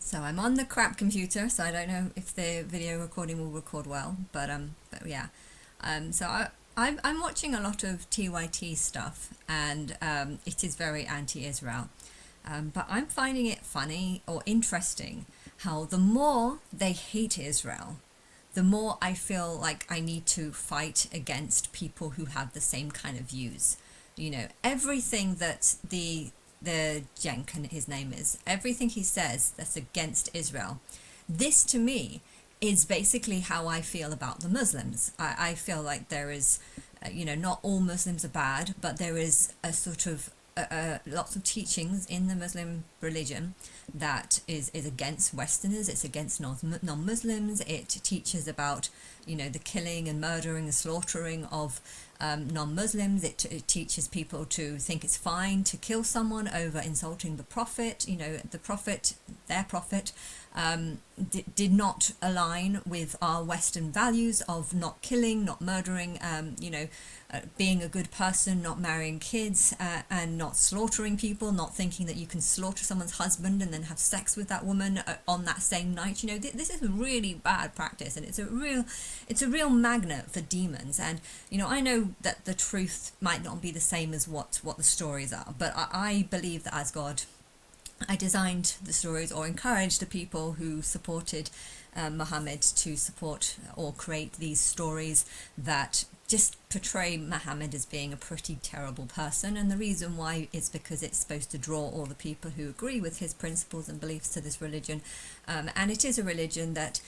So I'm on the crap computer, so I don't know if the video recording will record well, but yeah. I'm watching a lot of TYT stuff, and it is very anti-Israel. But I'm finding it funny or interesting how the more they hate Israel, the more I feel like I need to fight against people who have the same kind of views. You know, everything that the Cenk, and his name is, everything he says that's against Israel, this to me is basically how I feel about the Muslims. I feel like there is, not all Muslims are bad, but there is a sort of lots of teachings in the Muslim religion that is against Westerners, it's against non-Muslims. It teaches about, the killing and murdering and slaughtering of non-Muslims. It teaches people to think it's fine to kill someone over insulting the Prophet. The Prophet, their Prophet, did not align with our Western values of not killing, not murdering, being a good person, not marrying kids, and not slaughtering people, not thinking that you can slaughter someone's husband and then have sex with that woman on that same night. This is a really bad practice, and it's a real magnet for demons. And I know that the truth might not be the same as what the stories are, but I believe that as God, I designed the stories or encouraged the people who supported Muhammad to support or create these stories that just portray Muhammad as being a pretty terrible person. And the reason why is because it's supposed to draw all the people who agree with his principles and beliefs to this religion. And it is a religion that,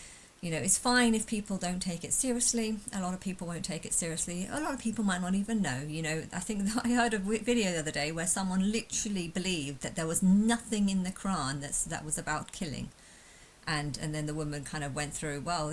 it's fine if people don't take it seriously. A lot of people won't take it seriously. A lot of people might not even know. I think that I heard a video the other day where someone literally believed that there was nothing in the Quran that was about killing. And then the woman kind of went through, well,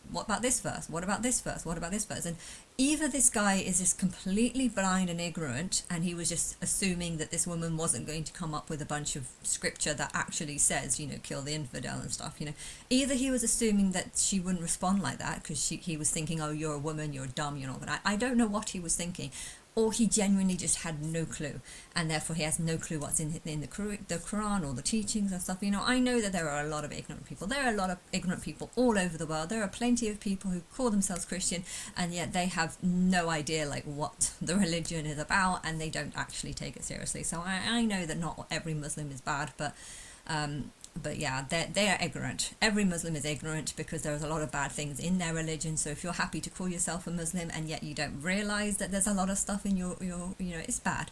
what about this verse? What about this verse? What about this verse? And either this guy is just completely blind and ignorant, and he was just assuming that this woman wasn't going to come up with a bunch of scripture that actually says, kill the infidel and stuff, Either he was assuming that she wouldn't respond like that because he was thinking, oh, you're a woman, you're dumb, you're not gonna. I don't know what he was thinking. Or he genuinely just had no clue, and therefore he has no clue what's in the Quran or the teachings and stuff. I know that there are a lot of ignorant people. There are a lot of ignorant people all over the world. There are plenty of people who call themselves Christian, and yet they have no idea what the religion is about, and they don't actually take it seriously. So I know that not every Muslim is bad, but yeah, they are ignorant. Every Muslim is ignorant because there's a lot of bad things in their religion. So if you're happy to call yourself a Muslim and yet you don't realize that there's a lot of stuff in your it's bad.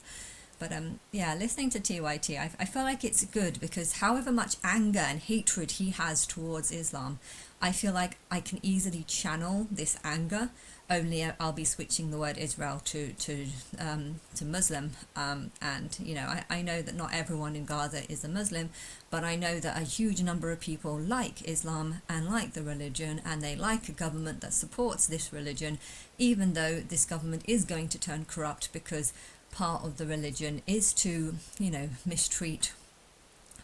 But listening to TYT, I feel like it's good because however much anger and hatred he has towards Islam, I feel like I can easily channel this anger. Only I'll be switching the word Israel to Muslim, and I know that not everyone in Gaza is a Muslim, but I know that a huge number of people like Islam and like the religion, and they like a government that supports this religion, even though this government is going to turn corrupt because part of the religion is to mistreat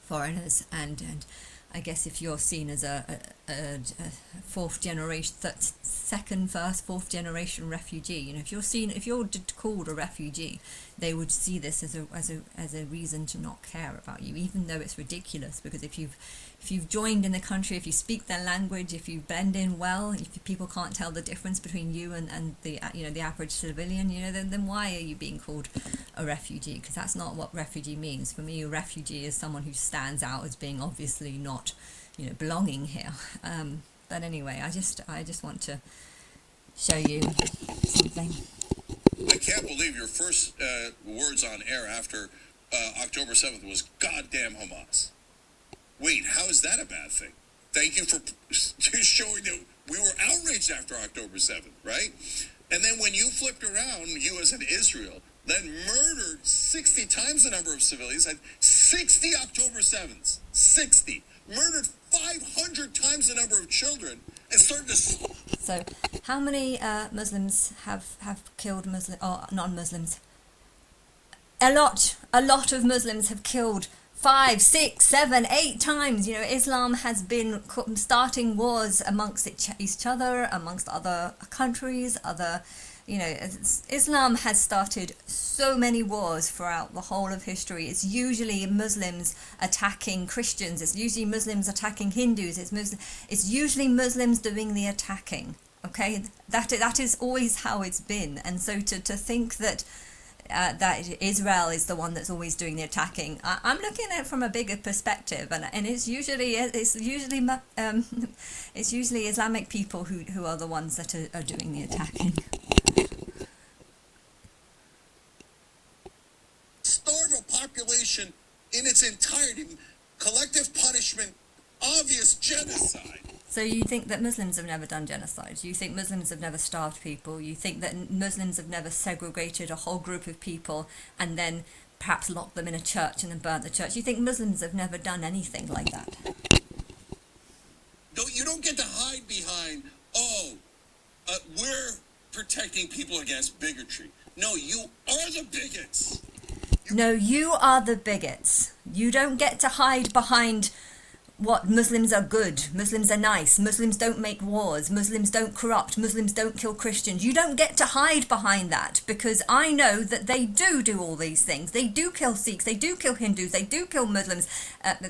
foreigners and I guess if you're seen as a fourth generation, fourth generation refugee, if you're called a refugee, they would see this as a reason to not care about you, even though it's ridiculous. Because if you've joined in the country, if you speak their language, if you blend in well, if people can't tell the difference between you and the the average civilian, then why are you being called a refugee? Because that's not what refugee means. For me, a refugee is someone who stands out as being obviously not belonging here. But anyway, I just want to show you something. I can't believe your first words on air after October 7th was "goddamn Hamas." Wait, how is that a bad thing? Thank you for showing that we were outraged after October 7th, right? And then when you flipped around, you as an Israel, then murdered 60 times the number of civilians, had 60 October 7ths, 60, murdered 500 times the number of children, and started to... So, how many Muslims have killed non-Muslims? A lot of Muslims have killed 5, 6, 7, 8 times. Islam has been starting wars amongst each other, amongst other countries, other you know, Islam has started so many wars throughout the whole of history. It's usually Muslims attacking Christians. It's usually Muslims attacking Hindus. It's usually Muslims doing the attacking. Okay, that is always how it's been. And so to think that that Israel is the one that's always doing the attacking, I'm looking at it from a bigger perspective, and it's usually it's usually Islamic people who are the ones that are doing the attacking. Starve a population in its entirety, collective punishment, obvious genocide. So you think that Muslims have never done genocide? You think Muslims have never starved people? You think that Muslims have never segregated a whole group of people and then perhaps locked them in a church and then burnt the church? You think Muslims have never done anything like that? No, you don't get to hide behind, we're protecting people against bigotry. No, you are the bigots. No, you are the bigots. You don't get to hide behind what Muslims are good, Muslims are nice, Muslims don't make wars, Muslims don't corrupt, Muslims don't kill Christians. You don't get to hide behind that, because I know that they do all these things. They do kill Sikhs, they do kill Hindus, they do kill Muslims,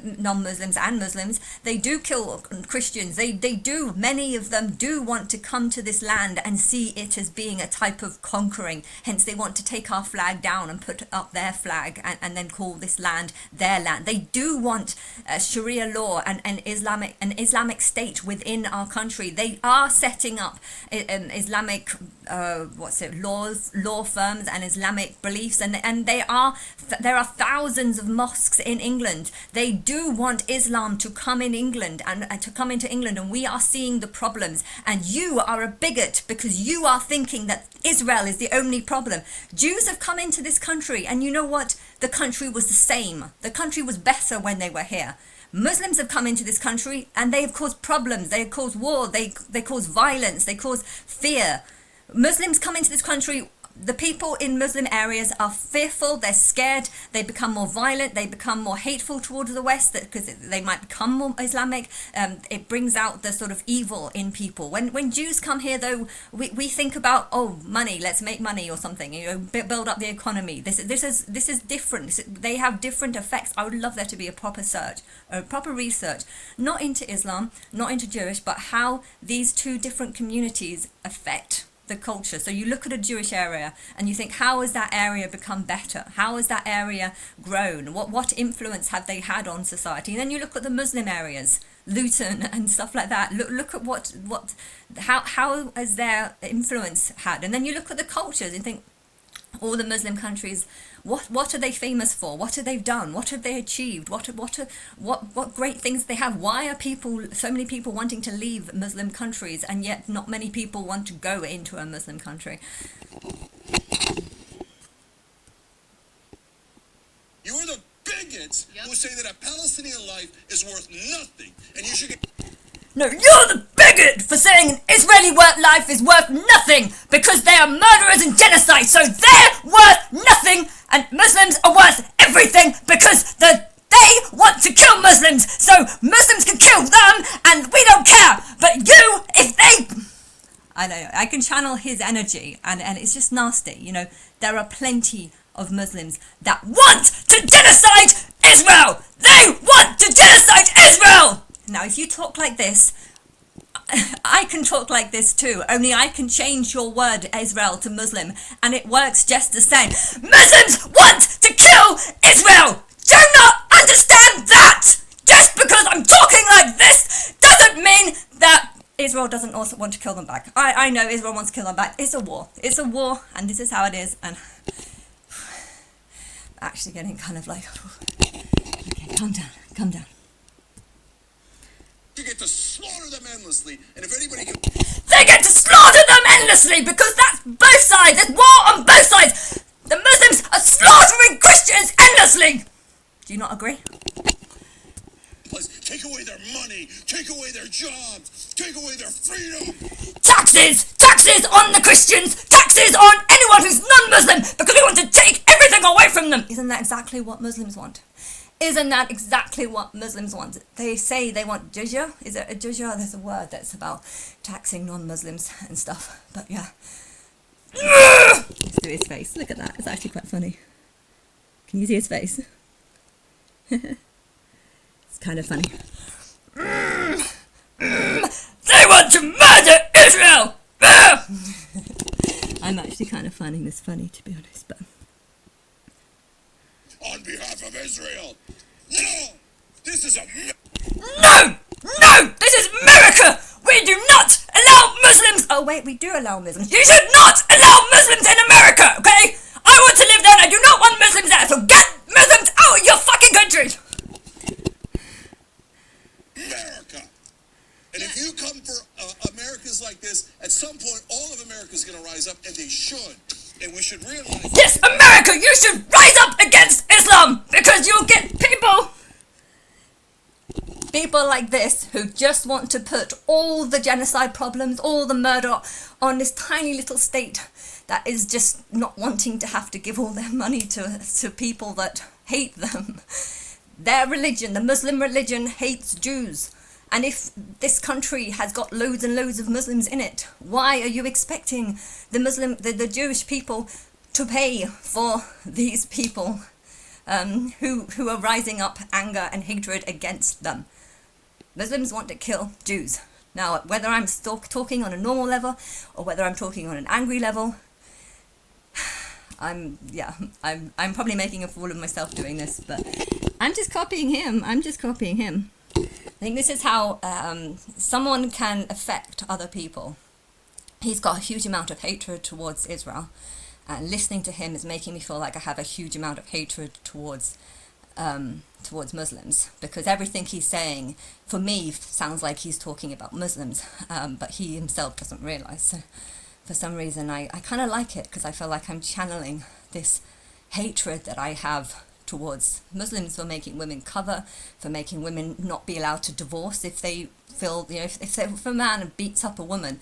non-Muslims and Muslims, they do kill Christians, they do, many of them do want to come to this land and see it as being a type of conquering. Hence they want to take our flag down and put up their flag and then call this land their land. They do want Sharia law and an Islamic state within our country. They are setting up Islamic law firms and Islamic beliefs, and there are thousands of mosques in England. They do want Islam to come in England and to come into England, and we are seeing the problems. And you are a bigot because you are thinking that Israel is the only problem. Jews have come into this country, and you know what? The country was the same. The country was better when they were here. Muslims have come into this country and they have caused problems, they have caused war, they cause violence, they cause fear. Muslims come into this country, the people in Muslim areas are fearful, they're scared, they become more violent, they become more hateful towards the West because they might become more Islamic. It brings out the sort of evil in people. When Jews come here, though, we think about, money, let's make money or something, build up the economy. This is different. They have different effects. I would love there to be a proper research, not into Islam, not into Jewish, but how these two different communities affect the culture. So you look at a Jewish area and you think, how has that area become better? How has that area grown? What influence have they had on society? And then you look at the Muslim areas, Luton and stuff like that. Look at how has their influence had? And then you look at the cultures and think, all the Muslim countries, what are they famous for? What have they done? What have they achieved? What great things they have? Why are so many people wanting to leave Muslim countries, and yet not many people want to go into a Muslim country? You are the bigots who say that a Palestinian life is worth nothing, and you should get... No, you're the bigot for saying an Israeli life is worth nothing because they are murderers and genocide, so they're worth nothing, and Muslims are worth everything because they want to kill Muslims, so Muslims can kill them and we don't care. But you, I know, I can channel his energy and it's just nasty. There are plenty of Muslims that want to genocide Israel. They want to genocide Israel. Now, if you talk like this, I can talk like this too, only I can change your word Israel to Muslim, and it works just the same. Muslims want to kill Israel! Do not understand that! Just because I'm talking like this doesn't mean that Israel doesn't also want to kill them back. I know Israel wants to kill them back. It's a war. It's a war, and this is how it is, and actually getting kind of like, okay, calm down. You get to slaughter them endlessly, and if anybody can... They get to slaughter them endlessly because that's both sides. There's war on both sides. The Muslims are slaughtering Christians endlessly. Do you not agree? Take away their money, take away their jobs, take away their freedom. Taxes on the Christians, taxes on anyone who's non-Muslim because we want to take everything away from them. Isn't that exactly what Muslims want? Isn't that exactly what Muslims want? They say they want jizya. Is it a jizya? There's a word that's about taxing non-Muslims and stuff. But yeah. Let's do his face. Look at that. It's actually quite funny. Can you see his face? It's kind of funny. They want to murder Israel! I'm actually kind of finding this funny, to be honest, but... On behalf of Israel, no! This is a... No! No! This is America! We do not allow Muslims... Oh, wait, we do allow Muslims. You should not allow Muslims in America, okay? I want to live there and I do not want Muslims there, so get Muslims out of your fucking country! America. And if you come for Americas like this, at some point all of America is going to rise up, and they should. And we should realize... Yes, America, you should rise up against Islam, because you'll get people like this who just want to put all the genocide problems, all the murder on this tiny little state that is just not wanting to have to give all their money to people that hate them. Their religion, the Muslim religion, hates Jews. And if this country has got loads and loads of Muslims in it, why are you expecting the Jewish people to pay for these people who are rising up anger and hatred against them? Muslims want to kill Jews. Now, whether I'm talking on a normal level or whether I'm talking on an angry level, I'm probably making a fool of myself doing this, but I'm just copying him. I think this is how someone can affect other people. He's got a huge amount of hatred towards Israel, and listening to him is making me feel like I have a huge amount of hatred towards Muslims, because everything he's saying, for me, sounds like he's talking about Muslims, but he himself doesn't realize. So for some reason, I kind of like it, because I feel like I'm channeling this hatred that I have towards Muslims for making women cover, for making women not be allowed to divorce if they feel, if a man beats up a woman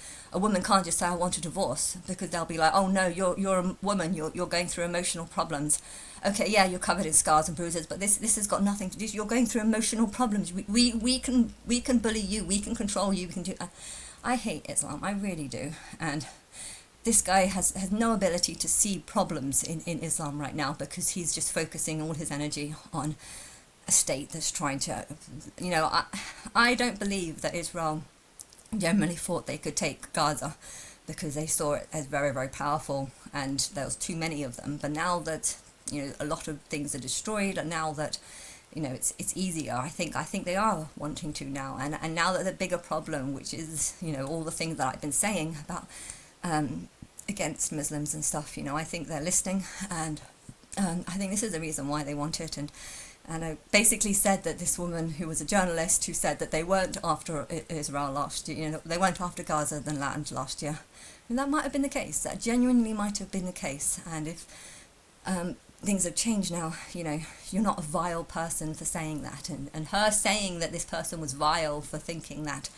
can't just say, I want a divorce, because they'll be like, oh no, you're a woman, you're going through emotional problems. Okay, yeah, you're covered in scars and bruises, but this has got nothing to do. You're going through emotional problems. We can bully you. We can control you. We can do. I hate Islam. I really do. And this guy has no ability to see problems in Islam right now, because he's just focusing all his energy on a state that's trying to, I don't believe that Israel generally thought they could take Gaza, because they saw it as very, very powerful, and there was too many of them. But now that a lot of things are destroyed, and now that it's easier, I think they are wanting to now, and now that the bigger problem, which is all the things that I've been saying about against Muslims and stuff, I think they're listening, and I think this is the reason why they want it. And I basically said that this woman who was a journalist, who said that they weren't after Israel last year, they weren't after Gaza than land last year, and that might have been the case. That genuinely might have been the case. And if things have changed now, you're not a vile person for saying that, and her saying that this person was vile for thinking that,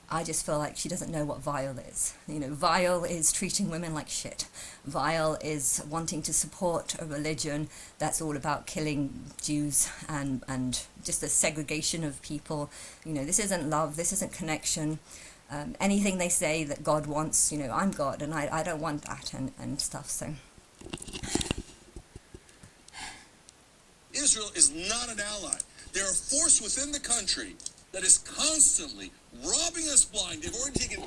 I just feel like she doesn't know what vile is. Vile is treating women like shit. Vile is wanting to support a religion that's all about killing Jews and just a segregation of people. This isn't love, this isn't connection. Anything they say that God wants, I'm God, and I don't want that, and stuff, so... Israel is not an ally. They're a force within the country that is constantly robbing us blind. They've already taken...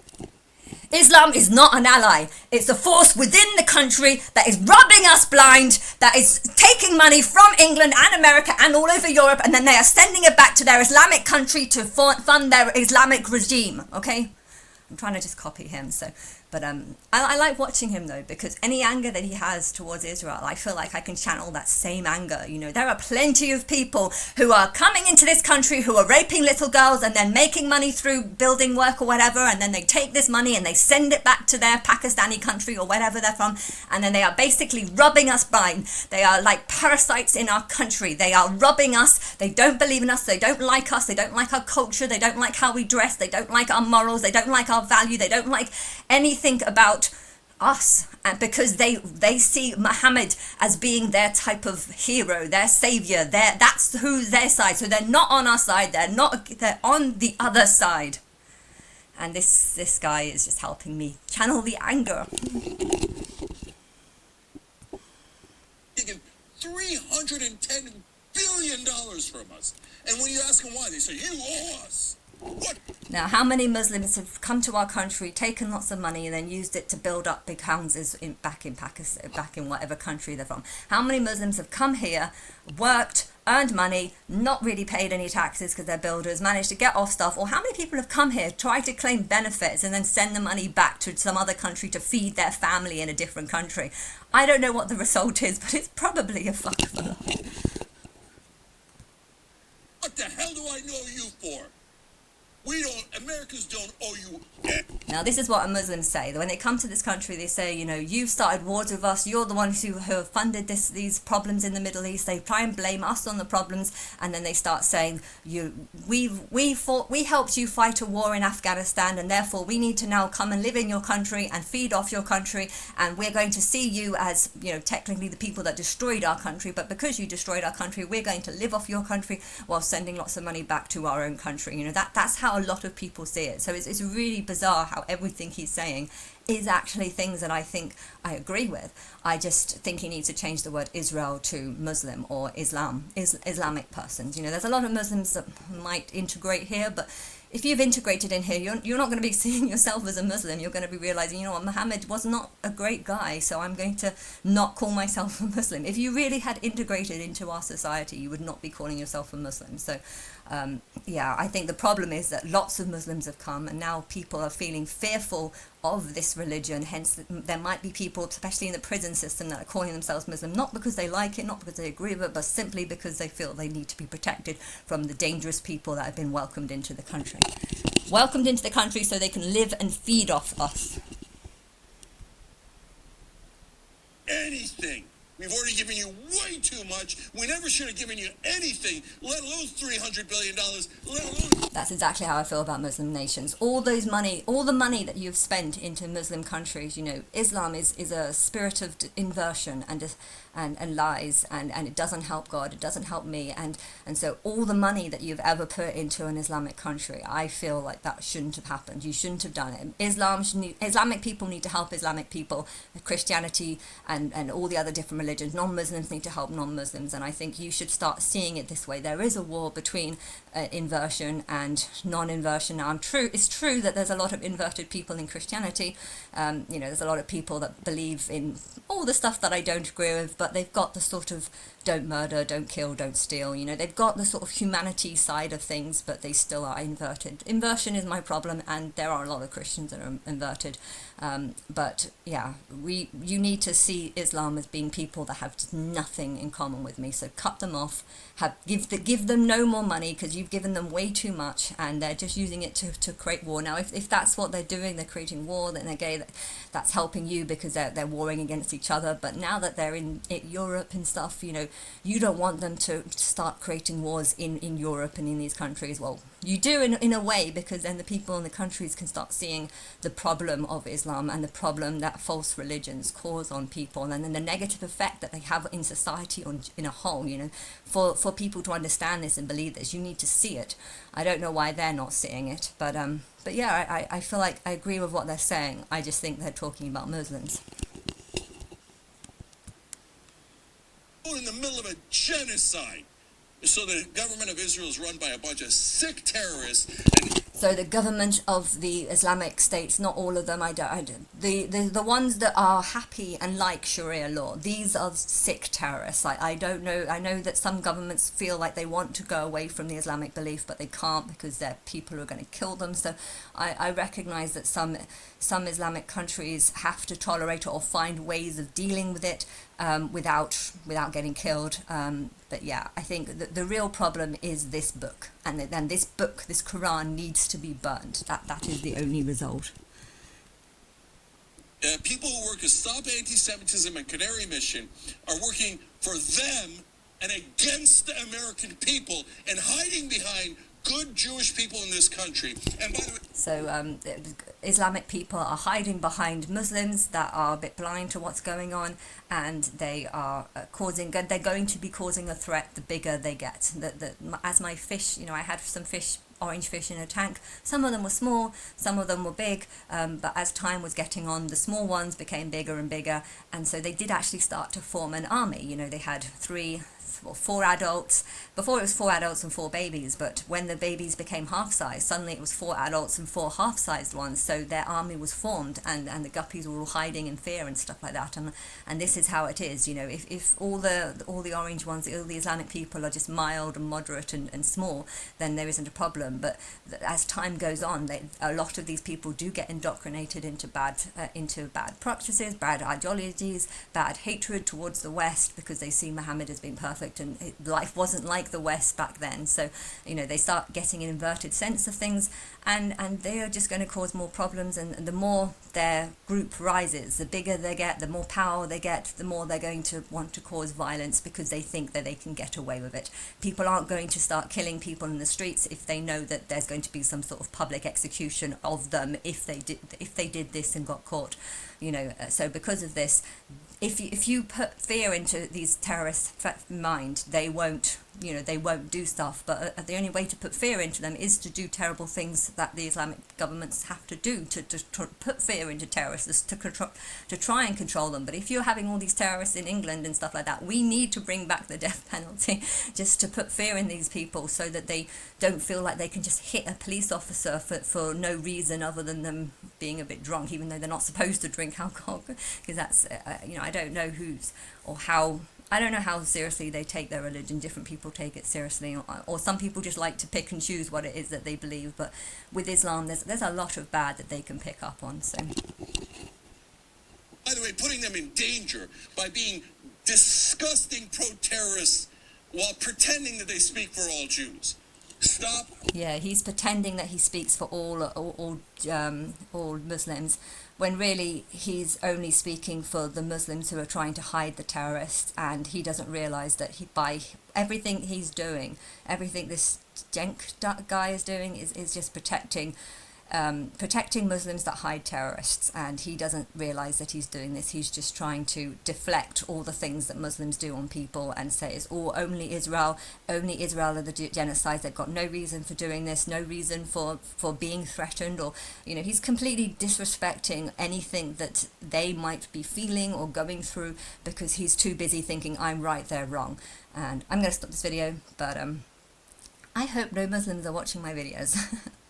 Islam is not an ally. It's a force within the country that is robbing us blind, that is taking money from England and America and all over Europe, and then they are sending it back to their Islamic country to fund their Islamic regime, okay? I'm trying to just copy him, so... But I like watching him, though, because any anger that he has towards Israel, I feel like I can channel that same anger. There are plenty of people who are coming into this country who are raping little girls and then making money through building work or whatever, and then they take this money and they send it back to their Pakistani country or wherever they're from, and then they are basically robbing us blind. They are like parasites in our country. They are robbing us. They don't believe in us. They don't like us. They don't like our culture. They don't like how we dress. They don't like our morals. They don't like our value. They don't like anything about us, and because they see Muhammad as being their type of hero, their savior, that's who's their side. So they're not on our side, they're on the other side. And this guy is just helping me channel the anger. $310 billion from us. And when you ask them why, they say, you owe us. What? Now, how many Muslims have come to our country, taken lots of money, and then used it to build up big houses back in Pakistan, back in whatever country they're from? How many Muslims have come here, worked, earned money, not really paid any taxes because they're builders, managed to get off stuff? Or how many people have come here, tried to claim benefits, and then send the money back to some other country to feed their family in a different country? I don't know what the result is, but it's probably a fuck of a lot. What the hell do I know you for? Americans don't owe you. Now, this is what Muslims say. When they come to this country, they say, you know, you've started wars with us. You're the ones who have funded these problems in the Middle East. They try and blame us on the problems, and then they start saying, we helped you fight a war in Afghanistan, and therefore we need to now come and live in your country and feed off your country, and we're going to see you as, you know, technically the people that destroyed our country, but because you destroyed our country, we're going to live off your country while sending lots of money back to our own country. You know, that's how a lot of people see it. So it's really bizarre how everything he's saying is actually things that I think I agree with. I just think he needs to change the word Israel to Muslim or Islamic persons. You know, there's a lot of Muslims that might integrate here, but if you've integrated in here, you're not going to be seeing yourself as a Muslim. You're going to be realizing, you know what, Muhammad was not a great guy, so I'm going to not call myself a Muslim. If you really had integrated into our society, you would not be calling yourself a Muslim. So yeah, I think the problem is that lots of Muslims have come, and now people are feeling fearful of this religion. Hence, there might be people, especially in the prison system, that are calling themselves Muslim, not because they like it, not because they agree with it, but simply because they feel they need to be protected from the dangerous people that have been welcomed into the country. Welcomed into the country so they can live and feed off us. Anything. We've already given you way too much. We never should have given you anything, let alone $300 billion, let alone... That's exactly how I feel about Muslim nations. All the money that you've spent into Muslim countries, you know, Islam is a spirit of inversion and lies, and it doesn't help God, it doesn't help me, and so all the money that you've ever put into an Islamic country, I feel like that shouldn't have happened. You shouldn't have done it. Islamic people need to help Islamic people. Christianity and all the other different religions, non-Muslims need to help non-Muslims, and I think you should start seeing it this way. There is a war between inversion and non-inversion. Now, it's true that there's a lot of inverted people in Christianity. You know, there's a lot of people that believe in all the stuff that I don't agree with, but they've got the sort of don't murder, don't kill, don't steal. You know, they've got the sort of humanity side of things, but they still are inverted. Inversion is my problem, and there are a lot of Christians that are inverted. But yeah, you need to see Islam as being people that have just nothing in common with me. So cut them off. Give them no more money, because you've given them way too much, and they're just using it to create war. Now, if that's what they're doing, they're creating war, then again, that's helping you because they're warring against each other. But now that they're in Europe and stuff, you know, you don't want them to start creating wars in Europe and in these countries. Well, you do in a way, because then the people in the countries can start seeing the problem of Islam and the problem that false religions cause on people, and then the negative effect that they have in society in a whole. You know, for people to understand this and believe this, you need to see it. I don't know why they're not seeing it, but yeah, I feel like I agree with what they're saying. I just think they're talking about Muslims. In the middle of a genocide. So the government of Israel is run by a bunch of sick terrorists. So the government of the Islamic states, not all of them, the ones that are happy and like Sharia law, these are sick terrorists. I don't know. I know that some governments feel like they want to go away from the Islamic belief, but they can't because their people are going to kill them. So I recognize that some Islamic countries have to tolerate it or find ways of dealing with it without getting killed. But yeah, I think the real problem is this book, and this book, this Quran, needs to be burnt. That is the only result. People who work at Stop Anti-Semitism and Canary Mission are working for them and against the American people and hiding behind good Jewish people in this country. And by the way, so Islamic people are hiding behind Muslims that are a bit blind to what's going on, and they are they're going to be causing a threat the bigger they get. As my fish, you know, I had some fish orange fish in a tank. Some of them were small, some of them were big, but as time was getting on, the small ones became bigger and bigger, and so they did actually start to form an army. You know, they had four adults. Before it was 4 adults and 4 babies, but when the babies became half-sized, suddenly it was 4 adults and 4 half-sized ones, so their army was formed, and the guppies were all hiding in fear and stuff like that, and this is how it is, you know, if all the orange ones, all the Islamic people are just mild and moderate and small, then there isn't a problem, but as time goes on, a lot of these people do get indoctrinated into bad practices, bad ideologies, bad hatred towards the West, because they see Muhammad as being perfect, and life wasn't like the West back then. So, you know, they start getting an inverted sense of things, and they are just going to cause more problems. And the more their group rises, the bigger they get, the more power they get, the more they're going to want to cause violence, because they think that they can get away with it. People aren't going to start killing people in the streets if they know that there's going to be some sort of public execution of them if they did this and got caught. You know, so because of this, if you put fear into these terrorists' mind, they won't do stuff. But the only way to put fear into them is to do terrible things that the Islamic governments have to do to put fear into terrorists, to try and control them. But if you're having all these terrorists in England and stuff like that, we need to bring back the death penalty just to put fear in these people, so that they don't feel like they can just hit a police officer for no reason other than them being a bit drunk, even though they're not supposed to drink alcohol, because that's I don't know I don't know how seriously they take their religion. Different people take it seriously, or some people just like to pick and choose what it is that they believe. But with Islam, there's a lot of bad that they can pick up on. So, by the way, putting them in danger by being disgusting pro-terrorists while pretending that they speak for all Jews. Stop. Yeah, he's pretending that he speaks for all Muslims, when really he's only speaking for the Muslims who are trying to hide the terrorists, and he doesn't realise that by everything he's doing, everything this Cenk guy is doing is just protecting Muslims that hide terrorists, and he doesn't realise that he's doing this. He's just trying to deflect all the things that Muslims do on people and say it's only Israel are the genocides. They've got no reason for doing this, no reason for being threatened, or he's completely disrespecting anything that they might be feeling or going through, because he's too busy thinking I'm right, they're wrong. And I'm going to stop this video, but I hope no Muslims are watching my videos.